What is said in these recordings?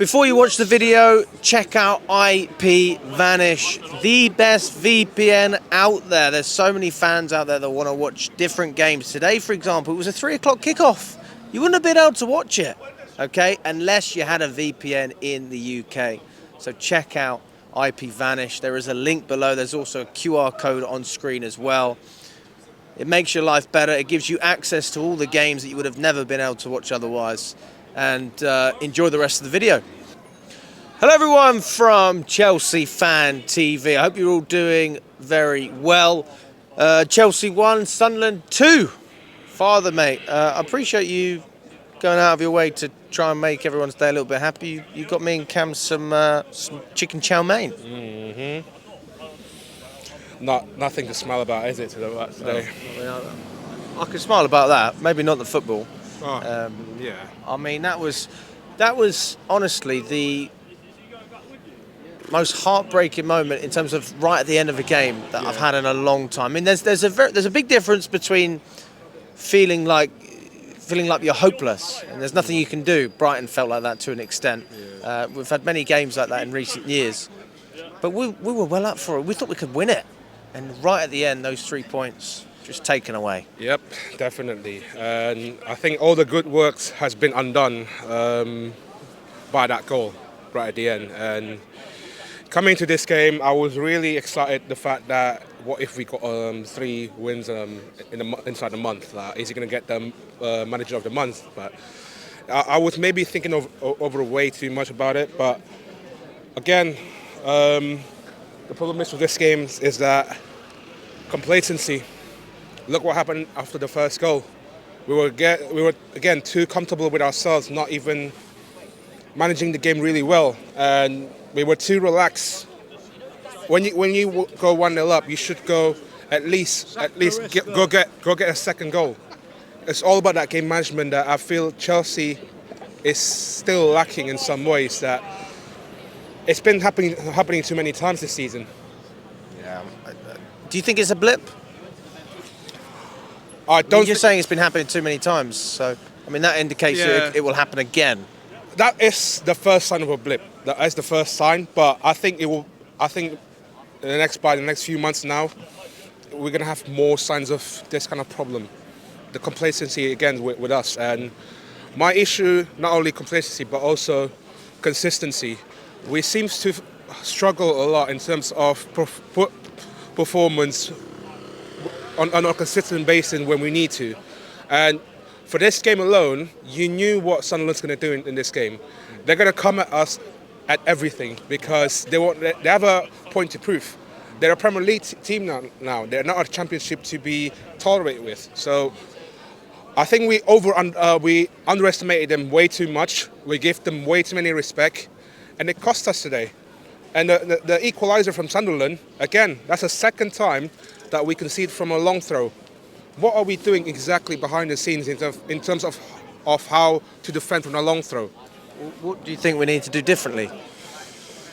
Before you watch the video, check out IPVanish, the best VPN out there. There's so many fans out there that want to watch different games. Today, for example, it was a 3 o'clock kickoff. You wouldn't have been able to watch it, okay, unless you had a VPN in the UK. So check out IPVanish. There is a link below. There's also a QR code on screen as well. It makes your life better. It gives you access to all the games that you would have never been able to watch otherwise. And enjoy the rest of the video. Hello everyone from Chelsea Fan TV. I hope you're all doing very well. Chelsea 1, Sunderland 2. Fathur, mate, I appreciate you going out of your way to try and make everyone's day a little bit happy. You got me and Cam some chicken chow mein. Nothing to smile about, is it, today? I can smile about that. Maybe not the football. Yeah. I mean, that was honestly the most heartbreaking moment in terms of right at the end of a game that I've had in a long time. I mean, there's a big difference between feeling like you're hopeless and there's nothing you can do. Brighton felt like that to an extent. We've had many games like that in recent years, but we were well up for it. We thought we could win it, and right at the end, those 3 points just taken away. Yep, definitely. And I think all the good works has been undone by that goal right at the end. And coming to this game, I was really excited the fact that what if we got 3 wins inside the month? Is he going to get the manager of the month? But I was maybe thinking over way too much about it. But again, the problem is with this game is that complacency. Look what happened after the first goal. We were again too comfortable with ourselves, not even managing the game really well, and we were too relaxed. When you go 1-0 up, you should go at least go get a second goal. It's all about that game management that I feel Chelsea is still lacking in some ways. That it's been happening too many times this season. Yeah. Do you think it's a blip? You're saying it's been happening too many times, so I mean that indicates it will happen again. That is the first sign of a blip. That is the first sign, but I think it will. I think by the next few months now, we're gonna have more signs of this kind of problem, the complacency again with us. And my issue, not only complacency but also consistency. We seem to struggle a lot in terms of performance on a consistent basis when we need to. And for this game alone, you knew what Sunderland's going to do in this game. They're going to come at us at everything because they have a point to prove. They're a Premier League team now. They're not a championship to be tolerated with. So I think we underestimated them way too much. We gave them way too many respect, and it cost us today. And the equaliser from Sunderland, again, that's the second time that we concede from a long throw. What are we doing exactly behind the scenes in terms of how to defend from a long throw? What do you think we need to do differently?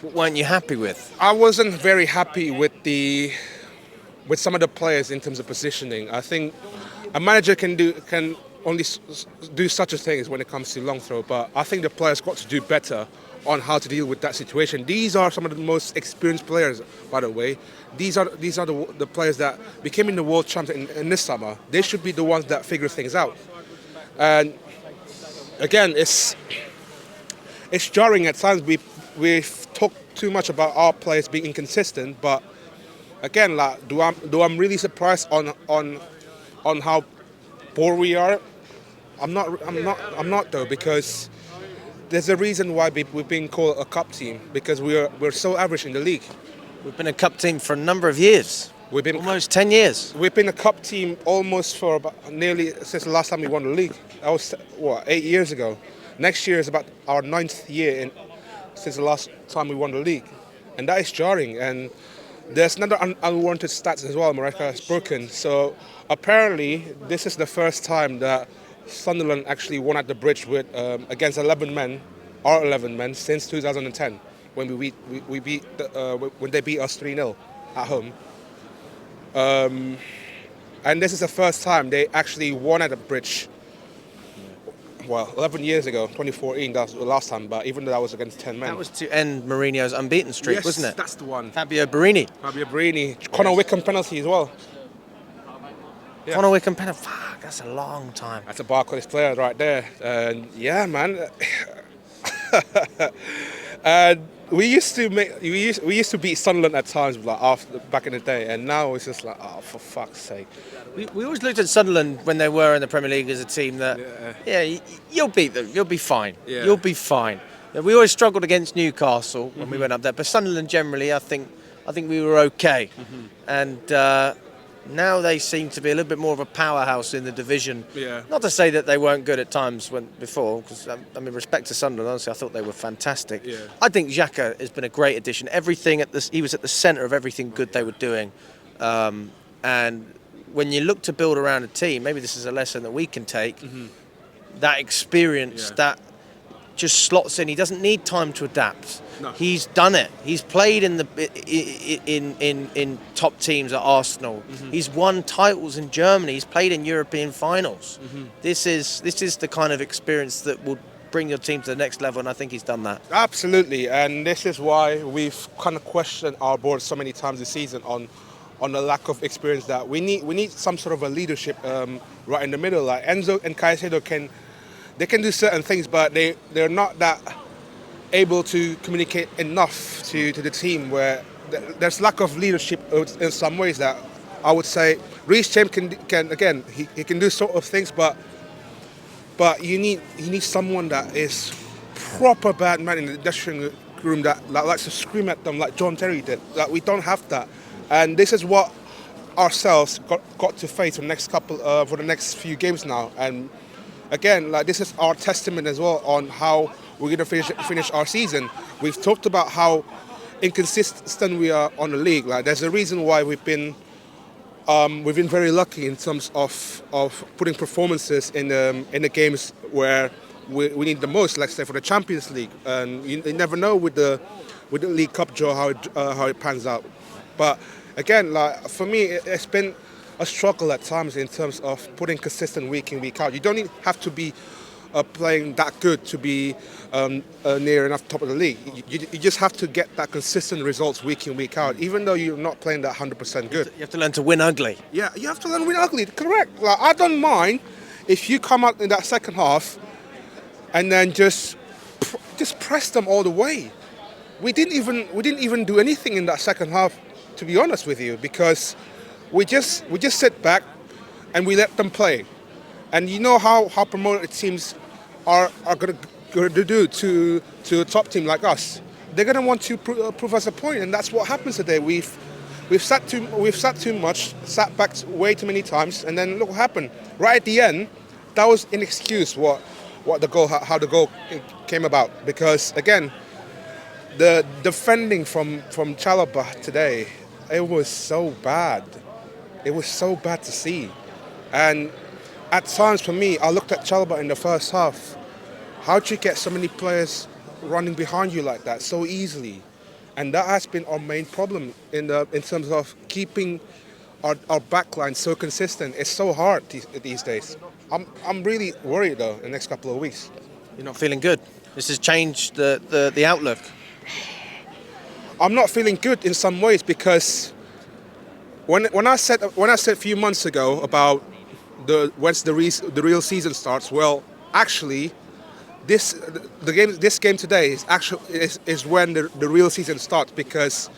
What weren't you happy with? I wasn't very happy with some of the players in terms of positioning. I think a manager can only do such a thing as when it comes to long throw, but I think the players got to do better on how to deal with that situation. These are some of the most experienced players, by the way. These are the players that became in the world champion in this summer. They should be the ones that figure things out. And again, it's jarring at times. We've talked too much about our players being inconsistent, but again, do I'm really surprised on how poor we are? I'm not though, because there's a reason why we're being called a cup team, because we're so average in the league. We've been a cup team for a number of years. We've been almost 10 years. We've been a cup team almost for about nearly since the last time we won the league. That was 8 years ago. Next year is about our 9th year since the last time we won the league, and that is jarring. And there's another unwarranted stats as well. Mareka has broken. So apparently this is the first time that Sunderland actually won at the Bridge with against 11 men since 2010 when when they beat us 3-0 at home. And this is the first time they actually won at the Bridge well, 11 years ago, 2014, that was the last time, but even though that was against 10 men. That was to end Mourinho's unbeaten streak, Yes, wasn't it? that's the one. Fabio Borini. Fabio Borini. Conor Wickham penalty as well. Yeah. Conor Wickham penalty. Fuck, that's a long time. That's a Barclays player right there. And yeah, man. And we used to beat Sunderland at times, like back in the day, and now it's just like, oh, for fuck's sake. We always looked at Sunderland when they were in the Premier League as a team that, you'll beat them, you'll be fine, you'll be fine. We always struggled against Newcastle when we went up there, but Sunderland generally, I think we were okay. And now they seem to be a little bit more of a powerhouse in the division. Yeah. Not to say that they weren't good at times before, because I mean, respect to Sunderland, honestly, I thought they were fantastic. Yeah. I think Xhaka has been a great addition. He was at the centre of everything good they were doing. And when you look to build around a team, maybe this is a lesson that we can take. That experience, that just slots in. He doesn't need time to adapt. No. He's done it. He's played in top teams at Arsenal. He's won titles in Germany. He's played in European finals. This is the kind of experience that will bring your team to the next level, and I think he's done that. Absolutely, and this is why we've kind of questioned our board so many times this season on the lack of experience that we need some sort of a leadership right in the middle. Like Enzo and Caicedo can do certain things, but they're not that able to communicate enough to the team, where there's lack of leadership in some ways. That I would say Reece James can again he can do sort of things, but you need someone that is proper bad man in the dressing room that likes to scream at them like John Terry did. That we don't have that, and this is what ourselves got to face for the next few games now. And again, like, this is our testament as well on how we're going to finish our season. We've talked about how inconsistent we are on the league. Like, there's a reason why we've been very lucky in terms of putting performances in the games where we need the most. Let's say for the Champions League, and you never know with the League Cup draw how it pans out. But again, like, for me, it's been a struggle at times in terms of putting consistent week in, week out. You don't have to be playing that good to be near enough top of the league. You just have to get that consistent results week in, week out, even though you're not playing that 100% good. You have to learn to win ugly. Yeah, you have to learn to win ugly, correct. Like, I don't mind if you come out in that second half and then just press them all the way. We didn't even do anything in that second half, to be honest with you, because we just sit back and we let them play. And you know how promoted teams are going to do to a top team like us. They're going to want to prove us a point, and that's what happens today. We've sat too much, sat back way too many times, and then look what happened. Right at the end, that was an excuse how the goal came about. Because again, the defending from Chalobah today, it was so bad. It was so bad to see. And at times for me, I looked at Chalobah in the first half. How'd you get so many players running behind you like that so easily? And that has been our main problem in terms of keeping our backline so consistent. It's so hard these days. I'm really worried though in the next couple of weeks. You're not feeling good. This has changed the outlook. I'm not feeling good in some ways because when I said a few months ago about once the real season starts, well, actually, this game today is when the real season starts, because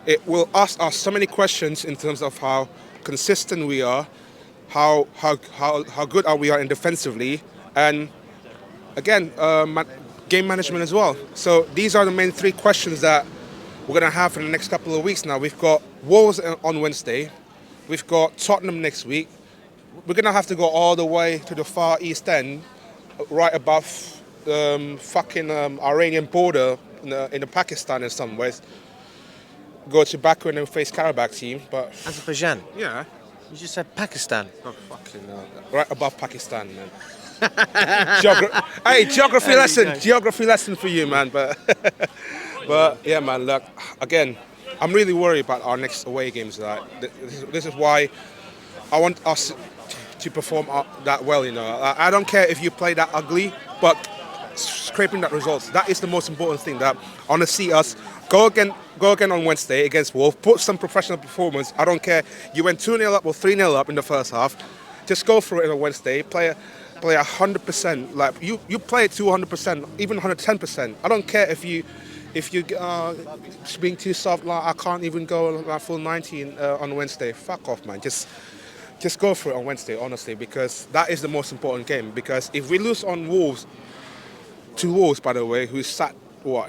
it will ask us so many questions in terms of how consistent we are, how good we are in defensively, and again, game management as well. So these are the main three questions that we're going to have in the next couple of weeks now. We've got Wolves on Wednesday. We've got Tottenham next week. We're going to have to go all the way to the far east end, right above the fucking Iranian border in the Pakistan in some ways. Go to Baku and then face Karabakh team. But Azerbaijan? Yeah. You just said Pakistan. Oh, fucking hell. Right above Pakistan, man. Geography lesson for you, man. But yeah, man, look, again, I'm really worried about our next away games. This is why I want us to perform that well. You know, I don't care if you play that ugly, but scraping that results, that is the most important thing. That I want to see us go again on Wednesday against Wolves, put some professional performance. I don't care you went 2-0 up or 3-0 up in the first half, just go for it on Wednesday. Play 100%. Like you play it to 100%, even 110%. I don't care if you being too soft. Like I can't even go like full 90 on Wednesday. Fuck off, man. Just go for it on Wednesday, honestly, because that is the most important game. Because if we lose on Wolves, to Wolves, by the way, who sat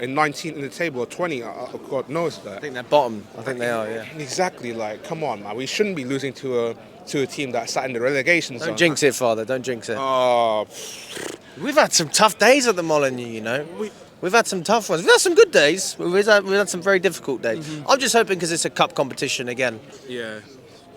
in 19 in the table or 20, God knows that. I think they're bottom. I think they are. Yeah. Exactly. Like, come on, man. We shouldn't be losing to a team that sat in the relegation zone. Don't jinx it, Father. Don't jinx it. Oh, We've had some tough days at the Molineux, you know. We've had some tough ones. We've had some good days. We've had some very difficult days. I'm just hoping because it's a cup competition again. yeah.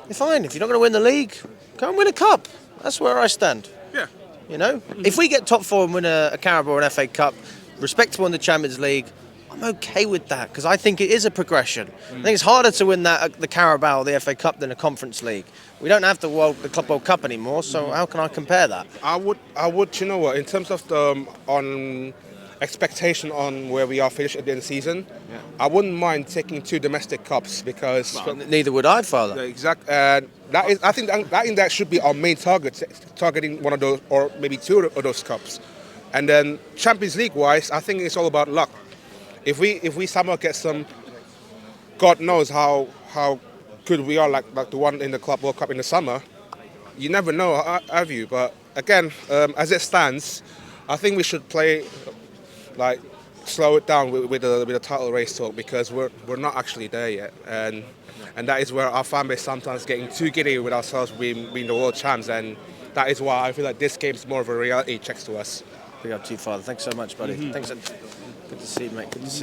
You're fine. If you're not going to win the league, go and win a cup. That's where I stand. Yeah. You know, if we get top four and win a Carabao or an FA Cup, respectable in the Champions League, I'm okay with that because I think it is a progression. I think it's harder to win the Carabao or the FA Cup than a Conference League. We don't have the Club World Cup anymore, so how can I compare that? I would, you know what, in terms of the on expectation on where we are finished at the end of the season, I wouldn't mind taking 2 domestic cups because Neither would I, Father. I think that should be our main target, targeting one of those or maybe 2 of those cups. And then Champions League wise, I think it's all about luck. If we somehow get some, God knows how good we are, like the one in the Club World Cup in the summer, you never know, have you? But again, as it stands, I think we should play like slow it down with the title race talk because we're not actually there yet, and that is where our fan base sometimes getting too giddy with ourselves being the world champs, and that is why I feel like this game is more of a reality check to us. Big up to you, Father. Thanks so much, buddy. Thanks. Good to see you, mate. Good to see you.